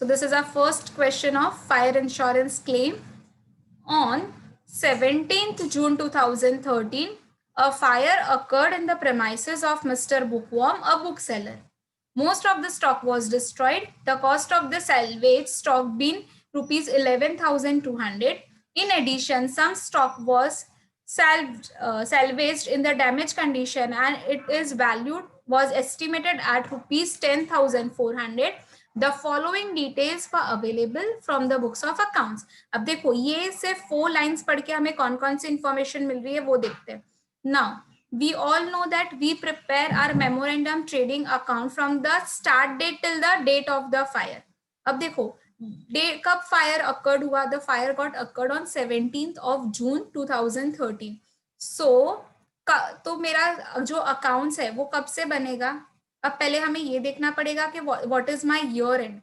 So this is our first question of fire insurance claim. On 17th June 2013, a fire occurred in the premises of Mr. Bookworm, a bookseller. Most of the stock was destroyed. The cost of the salvage stock being rupees 11,200. In addition, some stock was salvaged in the damaged condition and it is valued was estimated at rupees 10,400. The following details were available from the books of accounts. अब देखो ये सिर्फ 4 lines पढ़ के हमें कौन कौन सी information मिल रही है वो देखते हैं. Now we all know that we prepare our memorandum trading account from the start date till the date of the fire. अब देखो कब फायर अकर्ड हुआ. The fire got occurred on 17th of June 2013. तो मेरा जो accounts है वो कब से बनेगा. अब पहले हमें ये देखना पड़ेगा कि what is my year and.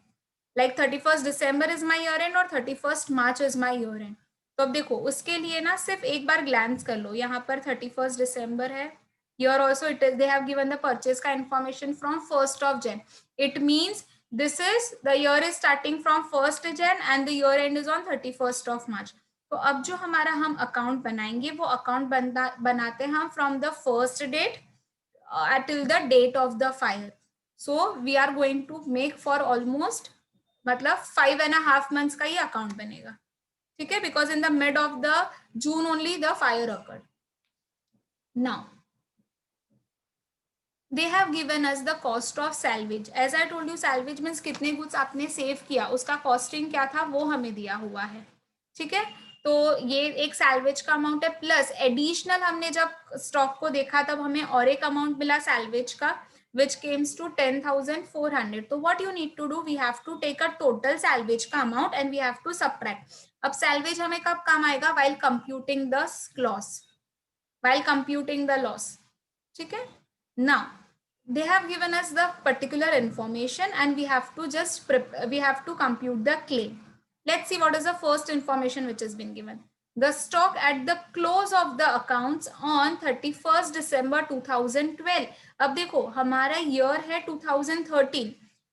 Like 31st December is my year and और 31st March is my year and. तो अब देखो उसके लिए ना सिर्फ एक बार ग्लैंस कर लो. यहाँ पर 31st December है. Here also it is, they have given the purchase का information from 1st of Jan. It means this is the year is starting from 1st Jan and the year end is on 31st of March. तो अब जो हमारा हम account बनाएंगे वो account बनाते हैं हम from the first date till the date of the fire. So we are going to make for almost मतलब 5.5 months का ये अकाउंट बनेगा. ठीक है, because in the mid of the June only the fire occurred. Now they have given us the cost of salvage. As I told you, salvage means कितने goods आपने save किया उसका कॉस्टिंग क्या था वो हमें दिया हुआ है. ठीक है, तो ये एक सैल्वेज का अमाउंट है. प्लस एडिशनल हमने जब स्टॉक को देखा तब हमें और एक अमाउंट मिला सैल्वेज का which comes to 10,400. तो what you need to do, we have to take a total salvage का amount and we have to subtract. अब salvage हमें कब काम आएगा. while computing the loss. while computing the loss. ठीक है. Now they have given us the particular information and we have to just we have to compute the claim. Let's see what is the first information which has been given. The stock at the close of the accounts on 31st December 2012. अब देखो हमारा year है 2013.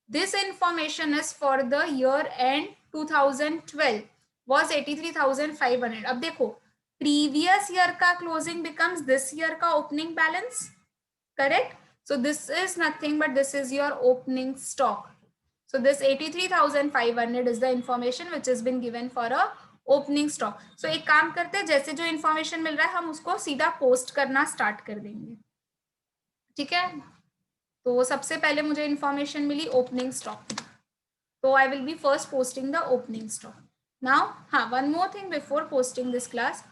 This information is for the year end 2012 was 83,500. अब देखो previous year का closing becomes this year का opening balance. Correct? So this is nothing but this is your opening stock. So this 83,500 is the information which has been given for a opening stock. So एक काम करते हैं, जैसे जो information मिल रहा है हम उसको सीधा post करना start कर देंगे. ठीक है, तो सबसे पहले मुझे information milli opening stock. So I will be first posting the opening stock. Now, one more thing before posting this class.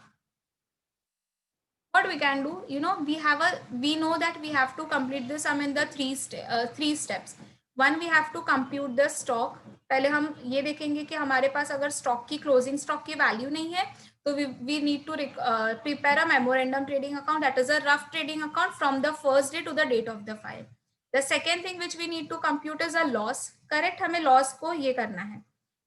What we can do, you know, we know that we have to complete this in the three steps. One, we have to compute the stock. पहले हम ये देखेंगे कि हमारे पास अगर stock की closing stock की value नहीं है तो we need to prepare a memorandum trading account, that is a rough trading account from the first day to the date of the file. The second thing which we need to compute is a loss. Correct, हमें loss को ये करना है.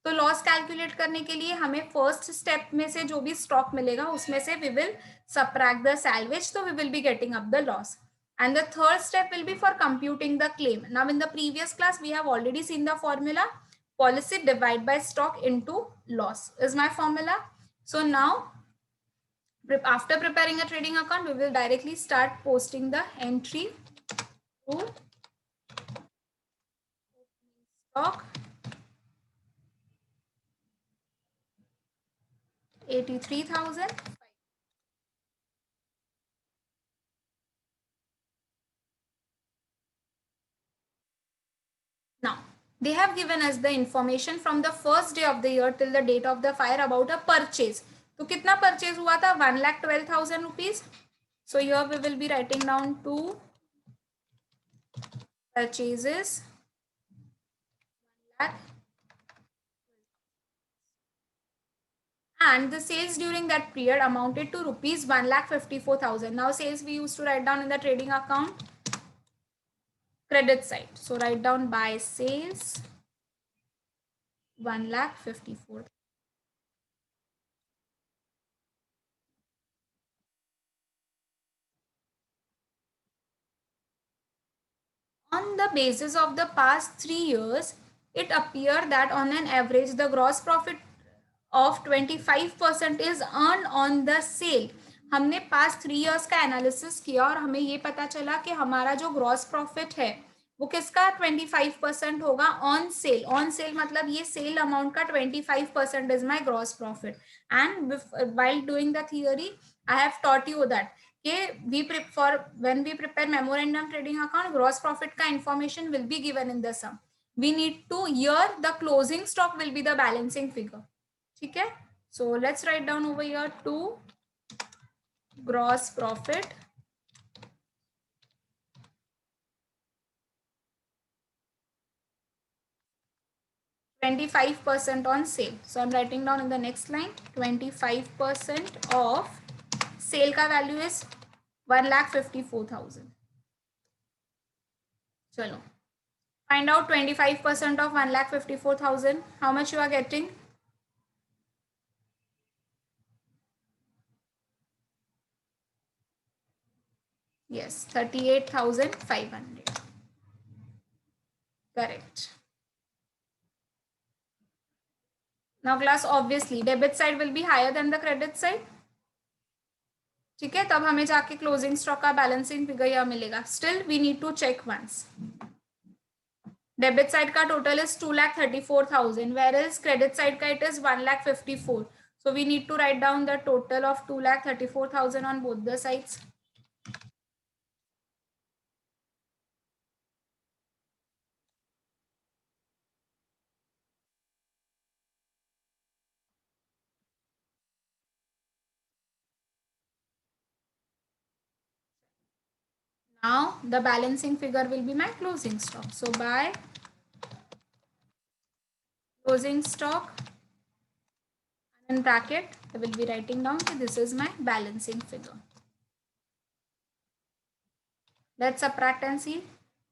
तो loss calculate करने के लिए हमें फर्स्ट स्टेप में से जो भी स्टॉक मिलेगा उसमें से we will subtract the salvage, so we will be getting up the loss. And the third step will be for computing the claim. Now in the previous class we have already seen the formula. Policy divide by stock into loss is my formula. So now after preparing a trading account we will directly start posting the entry to stock 83,000. Now they have given us the information from the first day of the year till the date of the fire about a purchase. तो कितना purchase हुआ था. 1,12,000 rupees. So here we will be writing down two purchases. 1 lakh. And the sales during that period amounted to rupees 1,54,000. Now sales we used to write down in the trading account credit side. So write down by sales 1,54,000. On the basis of the past 3 years, it appear that on an average the gross profit of 25% is earned on the sale. हमने past 3 years का analysis किया और हमें ये पता चला कि हमारा जो ग्रॉस प्रॉफिट है वो किसका 25% होगा ऑन सेल. ऑन सेल मतलब ये सेल अमाउंट का 25% is my gross profit. And while doing the theory I have taught you that when we prepare memorandum trading account, gross profit का information will be given in the sum. We need to, here the closing stock will be the balancing figure. ठीक है. So let's write down over here to gross profit (25% on sale). So I'm writing down in the next line 25% of sale का value is 1,54,000. चलो, find out 25% of 1,54,000. How much you are getting? Yes, 38,500. Correct. Now class, obviously debit side will be higher than the credit side. ठीक है, तब हमें जाके closing stock का balancing figure यह मिलेगा. Still we need to check once. Debit side का total is 2,34,000, whereas credit side का it is 1,54,000. So we need to write down the total of 2,34,000 on both the sides. Now the balancing figure will be my closing stock. So by closing stock, in bracket I will be writing down that this is my balancing figure. Let's subtract and see.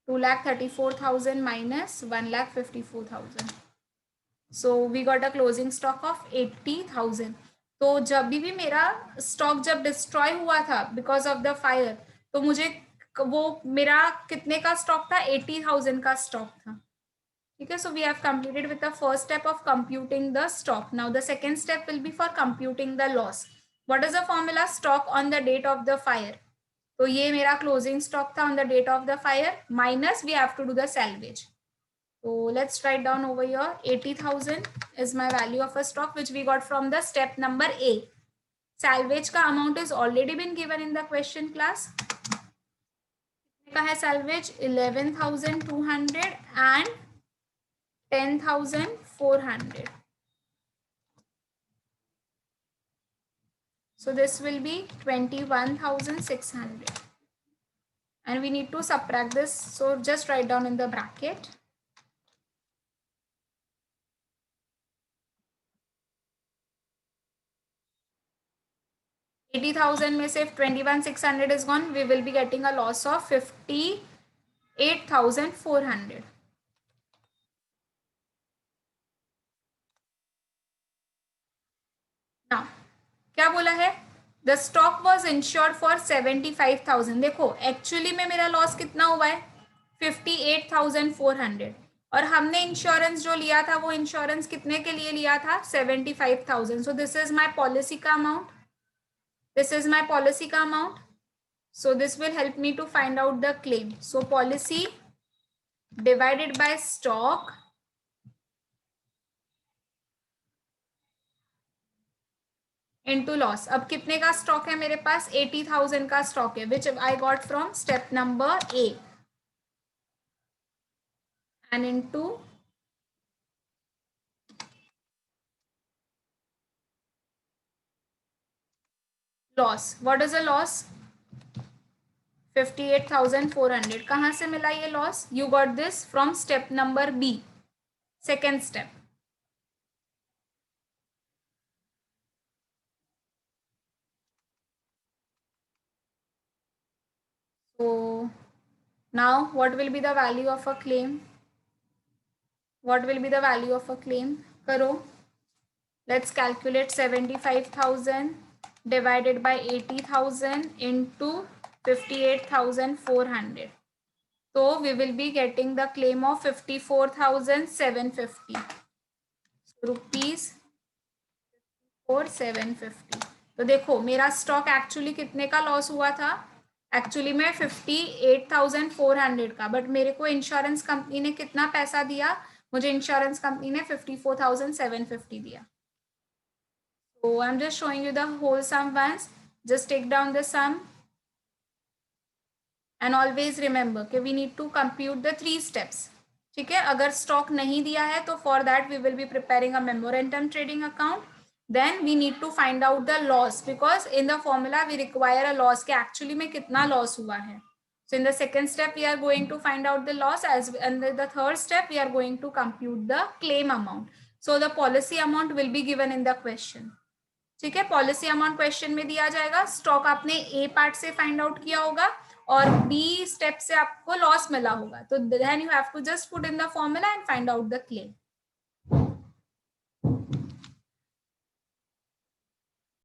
2,34,000 minus 1,54,000. So we got a closing stock of 80,000. तो जब भी मेरा stock जब destroy हुआ था because of the fire, तो मुझे वो मेरा कितने का स्टॉक था? 80,000 का स्टॉक था. ठीक है. So we have completed with the first step of computing the stock. Now the second step will be for computing the loss. What is the formula? Stock on the date of the fire. तो ये मेरा closing stock था on the date of the fire, minus we have to do the salvage. So let's write down over here 80,000 is my value of a stock which we got from the step number A. Salvage का amount is already been given in the question class. कितने का है salvage? 11,200 and 10,400. So this will be 21,600. And we need to subtract this. So just write down in the bracket. 80,000 में से 21,600 is gone, we will be getting a loss of 58,400. Now क्या बोला है? The stock was insured for 75,000. देखो actually में मेरा loss कितना हुआ है? 58,400. और हमने इंश्योरेंस जो लिया था वो इंश्योरेंस कितने के लिए लिया था? 75,000. So this is my policy का amount. This is my policy ka amount. So this will help me to find out the claim. So policy divided by stock into loss. अब कितने का स्टॉक है मेरे पास? 80,000 का स्टॉक है, which I got from step number A. And into loss. What is a loss? 58,400. कहाँ से मिला ये loss? You got this from step number B, second step. So now what will be the value of a claim? What will be the value of a claim? करो. Let's calculate 75,000 divided by 80,000 into 58,400. So we will be getting the claim of 54,750 rupees 4750. तो देखो मेरा stock actually कितने का loss हुआ था, actually में 58,400 का, बट मेरे को इंश्योरेंस कंपनी ने कितना पैसा दिया, मुझे इंश्योरेंस कंपनी ने 54,750 दिया. So I'm just showing you the whole sum once. Just take down the sum. And always remember कि we need to compute the 3 steps. ठीक है, अगर स्टॉक नहीं दिया है तो for that we will be preparing a memorandum trading account. Then we need to find out the loss because in the formula we require a loss कि actually में कितना loss हुआ है. So in the second step we are going to find out the loss, as and the third step we are going to compute the claim amount. So the policy amount will be given in the question. ठीक है, policy amount question में दिया जाएगा. Stock आपने ए part से find out किया होगा और बी स्टेप से आपको लॉस मिला होगा. तो then you have to just put in the formula and find out the claim.